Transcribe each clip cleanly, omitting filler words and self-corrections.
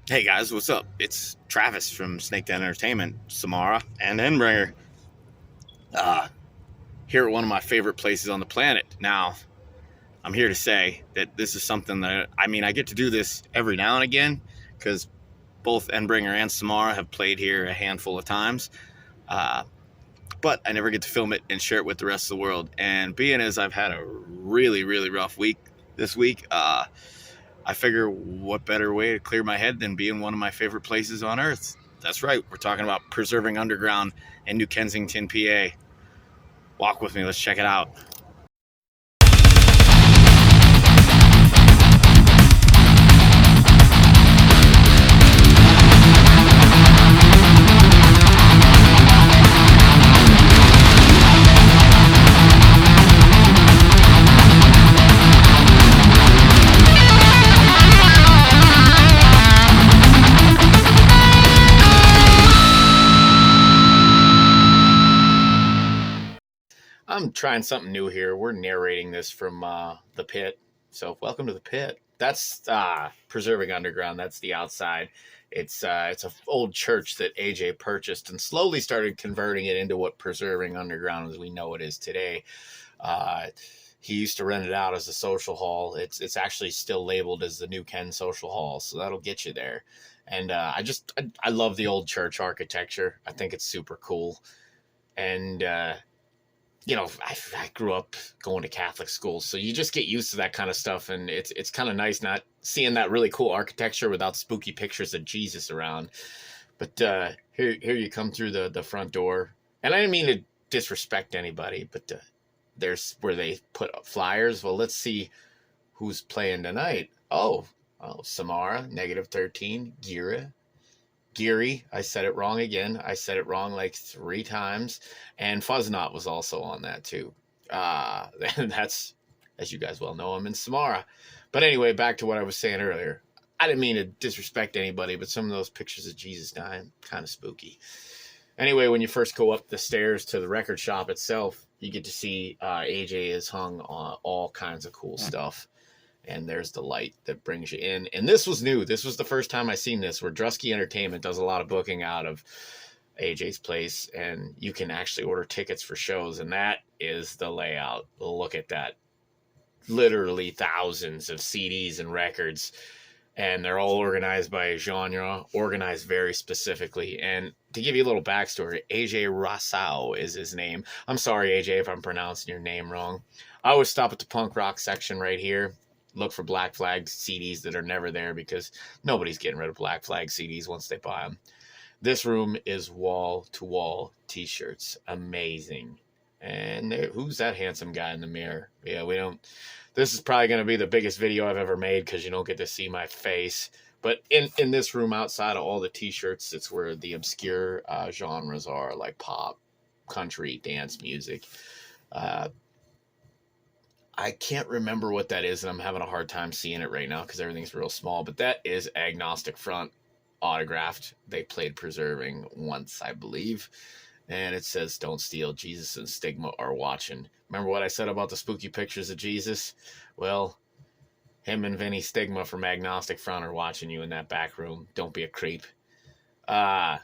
Hey guys, what's up? It's Travis from Snakeden Entertainment, Samara, and Endbringer. Uh, Here at one of my favorite places on the planet. Now, I'm here to say that this is something that I get to do this every now and again because both Endbringer and Samara have played here a handful of times. Uh, but I never get to film it and share it with the rest of the world. And being as I've had a really, really rough week this week, I figure what better way to clear my head than being one of my favorite places on earth. That's right, we're talking about preserving underground in New Kensington, PA. Walk with me, let's check it out. I'm trying something new here. We're narrating this from the pit. So, welcome to the pit. That's preserving underground. That's the outside. It's a old church that AJ purchased and slowly started converting it into what preserving underground as we know it is today. Uh, he used to rent it out as a social hall. It's actually still labeled as the New Ken Social Hall, so that'll get you there. And I love the old church architecture. I think it's super cool. And I grew up going to Catholic schools, so you just get used to that kind of stuff, and it's kind of nice not seeing that really cool architecture without spooky pictures of Jesus around. But here you come through the front door, and I didn't mean to disrespect anybody, but there's where they put up flyers. Well, let's see who's playing tonight. Oh, Samara, -13, Gira, Geary. I said it wrong again. I said it wrong like 3 times. And Fuzznot was also on that too. That's, as you guys well know, I'm in Samara. But anyway, back to what I was saying earlier. I didn't mean to disrespect anybody, but some of those pictures of Jesus dying, kind of spooky. Anyway, when you first go up the stairs to the record shop itself, you get to see AJ is hung on all kinds of cool stuff. And there's the light that brings you in. And this was new. This was the first time I seen this, where Drusky Entertainment does a lot of booking out of AJ's place, and you can actually order tickets for shows, and that is the layout. Look at that. Literally thousands of CDs and records, and they're all organized by genre, organized very specifically. And to give you a little backstory, AJ Rossau is his name. I'm sorry, AJ, if I'm pronouncing your name wrong. I always stop at the punk rock section right here, look for Black Flag CDs that are never there because nobody's getting rid of Black Flag CDs once they buy them. This room is wall-to-wall t-shirts. Amazing. And who's that handsome guy in the mirror? Yeah, we don't... This is probably going to be the biggest video I've ever made because you don't get to see my face. But in this room, outside of all the t-shirts, it's where the obscure genres are, like pop, country, dance music. I can't remember what that is, and I'm having a hard time seeing it right now because everything's real small. But that is Agnostic Front autographed. They played Preserving once, I believe. And it says, "Don't steal. Jesus and Stigma are watching." Remember what I said about the spooky pictures of Jesus? Well, him and Vinny Stigma from Agnostic Front are watching you in that back room. Don't be a creep. That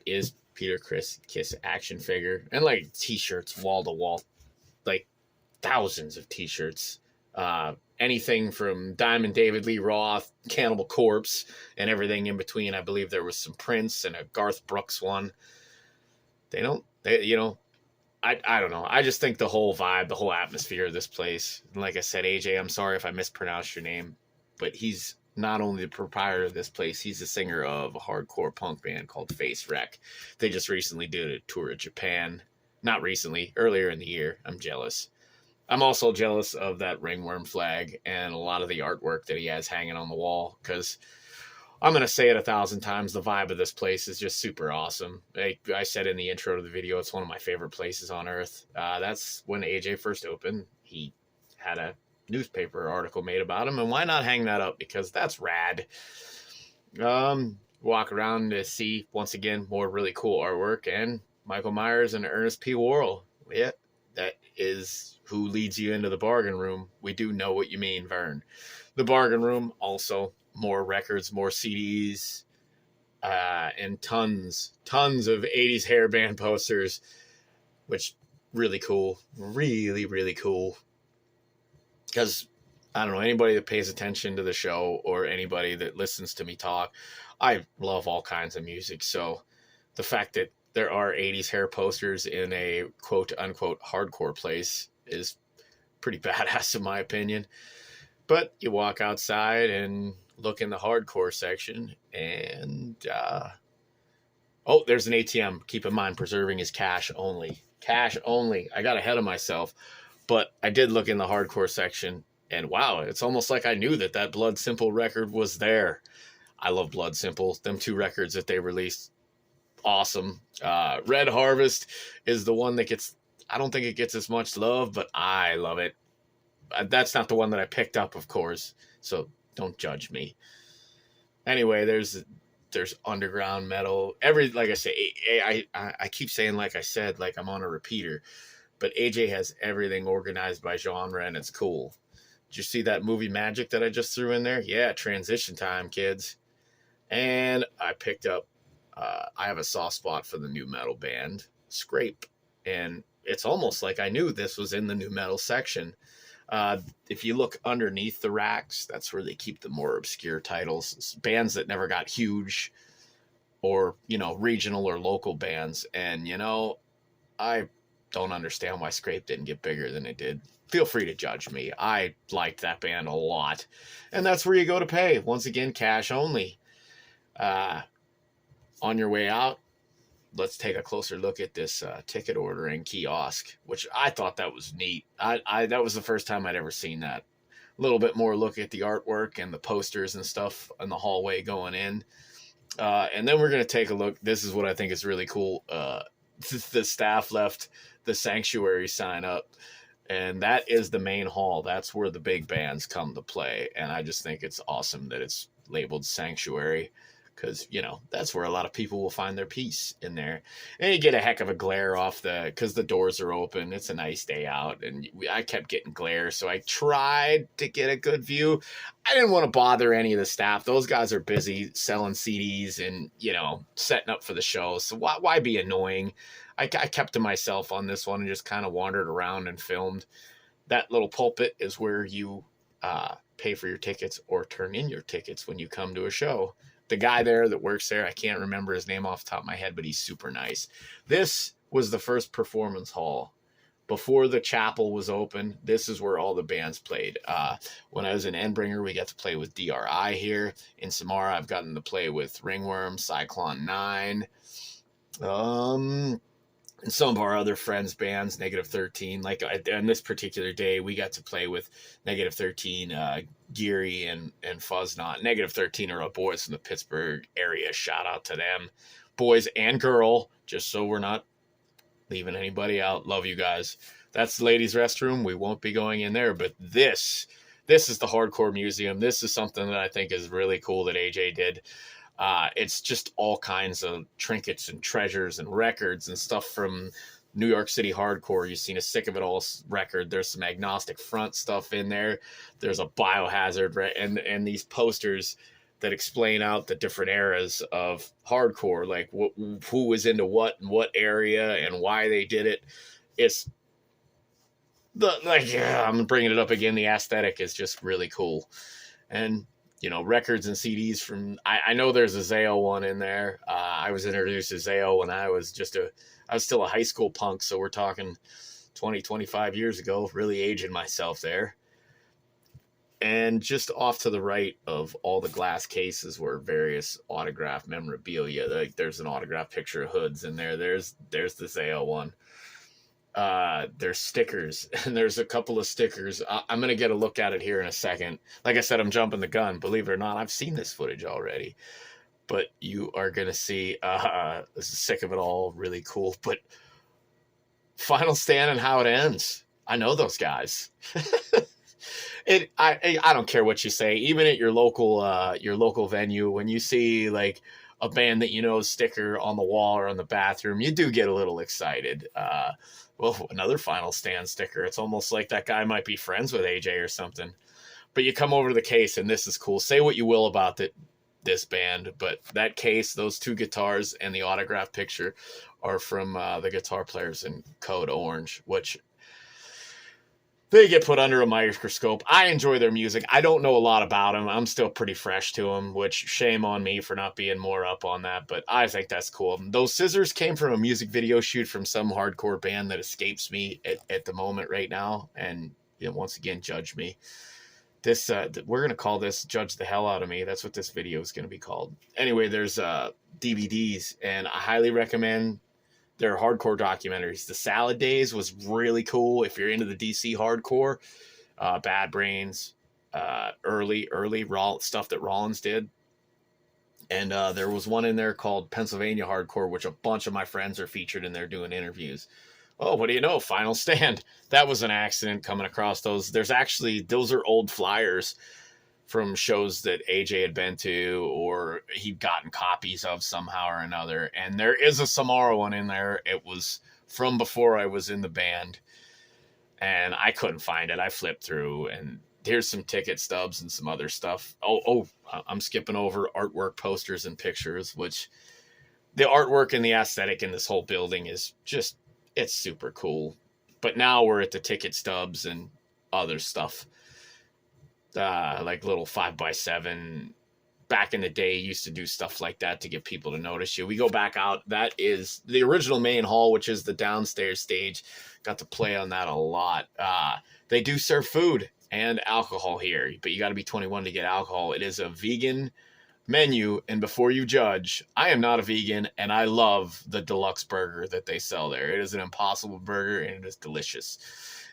is Peter Chris Kiss action figure. And like t-shirts, wall to wall. Like thousands of t-shirts. Anything from Diamond David Lee Roth, Cannibal Corpse, and everything in between. I believe there was some Prince and a Garth Brooks one. I don't know. I just think the whole vibe, the whole atmosphere of this place. And like I said, AJ, I'm sorry if I mispronounced your name, but he's not only the proprietor of this place, he's the singer of a hardcore punk band called Face Wreck. They just recently did a tour of Japan. Not recently, earlier in the year. I'm jealous. I'm also jealous of that ringworm flag and a lot of the artwork that he has hanging on the wall, because I'm going to say it 1,000 times, the vibe of this place is just super awesome. I said in the intro to the video, it's one of my favorite places on earth. That's when AJ first opened. He had a newspaper article made about him, and why not hang that up, because that's rad. Walk around to see, once again, more really cool artwork, and Michael Myers and Ernest P. Worrell. Yeah, that is who leads you into the bargain room. We do know what you mean, Vern. The bargain room also more records, more CDs, and tons of 80s hair band posters, which really cool, really cool. Because I don't know, anybody that pays attention to the show or anybody that listens to me talk, I love all kinds of music. So the fact that there are 80s hair posters in a quote unquote hardcore place is pretty badass in my opinion. But you walk outside and look in the hardcore section and oh, there's an ATM. Keep in mind, preserving is cash only. Cash only. I got ahead of myself, but I did look in the hardcore section, and wow, it's almost like I knew that Blood Simple record was there. I love Blood Simple. Them two records that they released, awesome. Red Harvest is the one that gets, I don't think it gets as much love, but I love it. That's not the one that I picked up, of course, so don't judge me. Anyway, there's underground metal. Like I say, I keep saying like I said, like I'm on a repeater, but AJ has everything organized by genre, and it's cool. Did you see that movie Magic that I just threw in there? Yeah, transition time, kids. And I picked up, I have a soft spot for the new metal band, Scrape. And it's almost like I knew this was in the new metal section. If you look underneath the racks, that's where they keep the more obscure titles, bands that never got huge, or, you know, regional or local bands. And, you know, I don't understand why Scrape didn't get bigger than it did. Feel free to judge me. I liked that band a lot. And that's where you go to pay. Once again, cash only. On your way out, let's take a closer look at this ticket ordering kiosk, which I thought that was neat. That was the first time I'd ever seen that. A little bit more look at the artwork and the posters and stuff in the hallway going in. And then we're going to take a look. This is what I think is really cool. The staff left the sanctuary sign up, and that is the main hall. That's where the big bands come to play. And I just think it's awesome that it's labeled sanctuary, because, you know, that's where a lot of people will find their peace in there. And you get a heck of a glare off because the doors are open. It's a nice day out, and I kept getting glare, so I tried to get a good view. I didn't want to bother any of the staff. Those guys are busy selling CDs and, you know, setting up for the show, so why be annoying? I kept to myself on this one and just kind of wandered around and filmed. That little pulpit is where you pay for your tickets or turn in your tickets when you come to a show. The guy there that works there, I can't remember his name off the top of my head, but he's super nice. This was the first performance hall. Before the chapel was open, this is where all the bands played. When I was in Endbringer, we got to play with DRI here. In Samara, I've gotten to play with Ringworm, Cyclone 9. And some of our other friends' bands, Negative 13. Like on this particular day, we got to play with Negative 13, Geary, and Fuzznot. Negative 13 are boys from the Pittsburgh area. Shout out to them. Boys and girl, just so we're not leaving anybody out. Love you guys. That's the ladies' restroom. We won't be going in there, but this is the Hardcore Museum. This is something that I think is really cool that AJ did. It's just all kinds of trinkets and treasures and records and stuff from New York City hardcore. You've seen a Sick of It All record. There's some Agnostic Front stuff in there. There's a Biohazard, and these posters that explain out the different eras of hardcore, like who was into what and what area and why they did it. It's I'm bringing it up again. The aesthetic is just really cool. And, you know, records and CDs from, I know there's a Zayo one in there. I was introduced to Zayo when I was still a high school punk. So we're talking 20, 25 years ago, really aging myself there. And just off to the right of all the glass cases were various autograph memorabilia. Like there's an autograph picture of Hoods in there. There's the Zayo one. There's stickers, and there's a couple of stickers. I'm going to get a look at it here in a second. Like I said, I'm jumping the gun. Believe it or not, I've seen this footage already. But you are going to see, this is Sick of It All, really cool. But Final Stand and how it ends. I know those guys. I don't care what you say. Even at your local venue, when you see like a band that you know sticker on the wall or on the bathroom, you do get a little excited. Well, another Final Stand sticker. It's almost like that guy might be friends with AJ or something. But you come over to the case, and this is cool. Say what you will about this band, but that case, those 2 guitars, and the autograph picture are from the guitar players in Code Orange, which they get put under a microscope. I enjoy their music. I don't know a lot about them. I'm still pretty fresh to them, which shame on me for not being more up on that, but I think that's cool. Those scissors came from a music video shoot from some hardcore band that escapes me at the moment right now, and once again, judge me. This we're going to call this Judge the Hell Out of Me. That's what this video is going to be called. Anyway, there's DVDs, and I highly recommend their hardcore documentaries. The Salad Days was really cool if you're into the DC hardcore. Bad Brains, early raw stuff that Rollins did. And there was one in there called Pennsylvania Hardcore, which a bunch of my friends are featured in there doing interviews. Oh, what do you know? Final Stand. That was an accident coming across those. Those are old flyers from shows that AJ had been to or he'd gotten copies of somehow or another. And there is a Samara one in there. It was from before I was in the band. And I couldn't find it. I flipped through, and here's some ticket stubs and some other stuff. Oh, I'm skipping over artwork, posters, and pictures, which the artwork and the aesthetic in this whole building is just, it's super cool. But now we're at the ticket stubs and other stuff. Like little 5x7. Back in the day, used to do stuff like that to get people to notice you. We go back out. That is the original main hall, which is the downstairs stage. Got to play on that a lot. They do serve food and alcohol here, but you got to be 21 to get alcohol. It is a vegan menu, and before you judge, I am not a vegan, and I love the deluxe burger that they sell there. It is an Impossible burger, and it is delicious.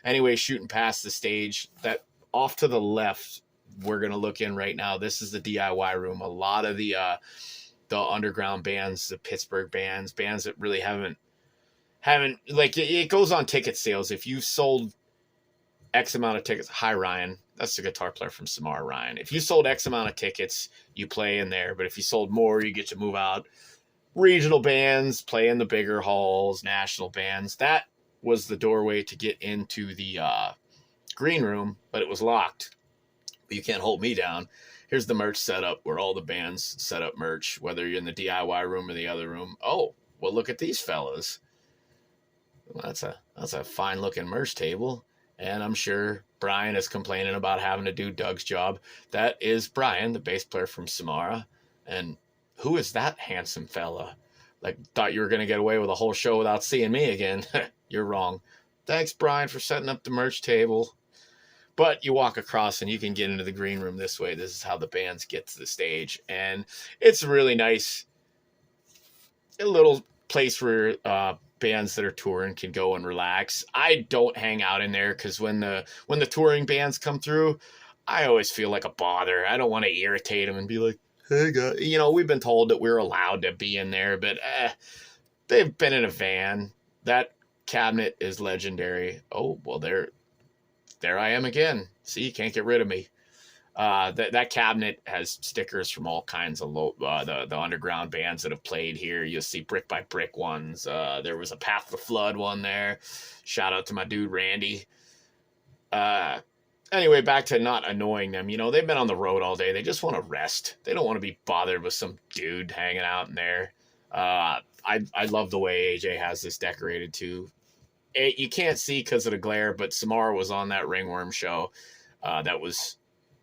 Anyway, shooting past the stage, that off to the left, we're going to look in right now. This is the DIY room. A lot of the underground bands, the Pittsburgh bands that really haven't like, it goes on ticket sales. If you've sold X amount of tickets, hi Ryan, that's the guitar player from Samara, Ryan. If you sold X amount of tickets, you play in there. But if you sold more, you get to move out. Regional bands play in the bigger halls, national bands. That was the doorway to get into the green room, but it was locked. But you can't hold me down. Here's the merch setup where all the bands set up merch, whether you're in the DIY room or the other room. Oh, well, look at these fellas. Well, that's a fine looking merch table. And I'm sure Brian is complaining about having to do Doug's job. That is Brian, the bass player from Samara. And who is that handsome fella? Like, thought you were going to get away with a whole show without seeing me again. You're wrong. Thanks, Brian, for setting up the merch table. But you walk across and you can get into the green room this way. This is how the bands get to the stage. And it's really nice. A little place where bands that are touring can go and relax. I don't hang out in there because when the touring bands come through, I always feel like a bother. I don't want to irritate them and be like, hey, guys. We've been told that we're allowed to be in there, but they've been in a van. That cabinet is legendary. Oh, well, there I am again. See, you can't get rid of me. That cabinet has stickers from all kinds of the underground bands that have played here. You'll see Brick by Brick ones. There was a Path to Flood one there. Shout out to my dude Randy. Anyway, back to not annoying them. They've been on the road all day. They just want to rest. They don't want to be bothered with some dude hanging out in there. I love the way AJ has this decorated too. You can't see because of the glare, but Samara was on that Ringworm show. That was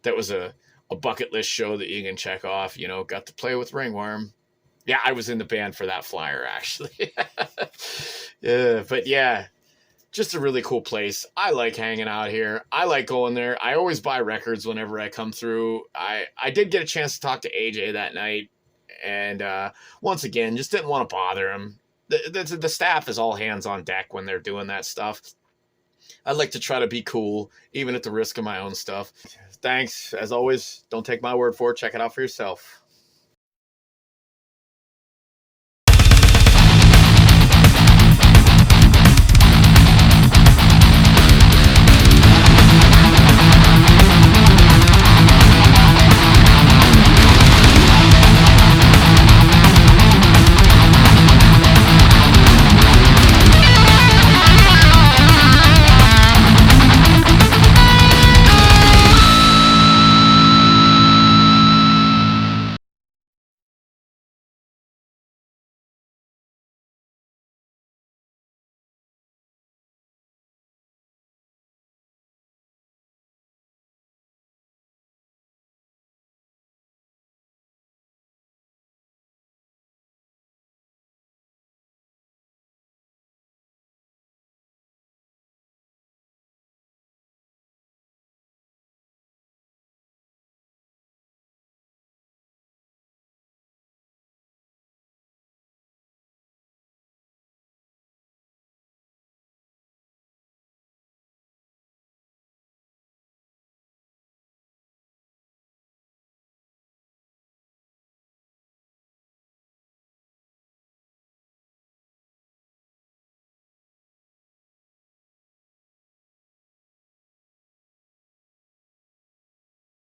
a bucket list show that you can check off. Got to play with Ringworm. Yeah, I was in the band for that flyer, actually. Yeah, but yeah, just a really cool place. I like hanging out here. I like going there. I always buy records whenever I come through. I did get a chance to talk to AJ that night, and once again, just didn't want to bother him. The staff is all hands on deck when they're doing that stuff. I like to try to be cool, even at the risk of my own stuff. Thanks. As always, don't take my word for it. Check it out for yourself.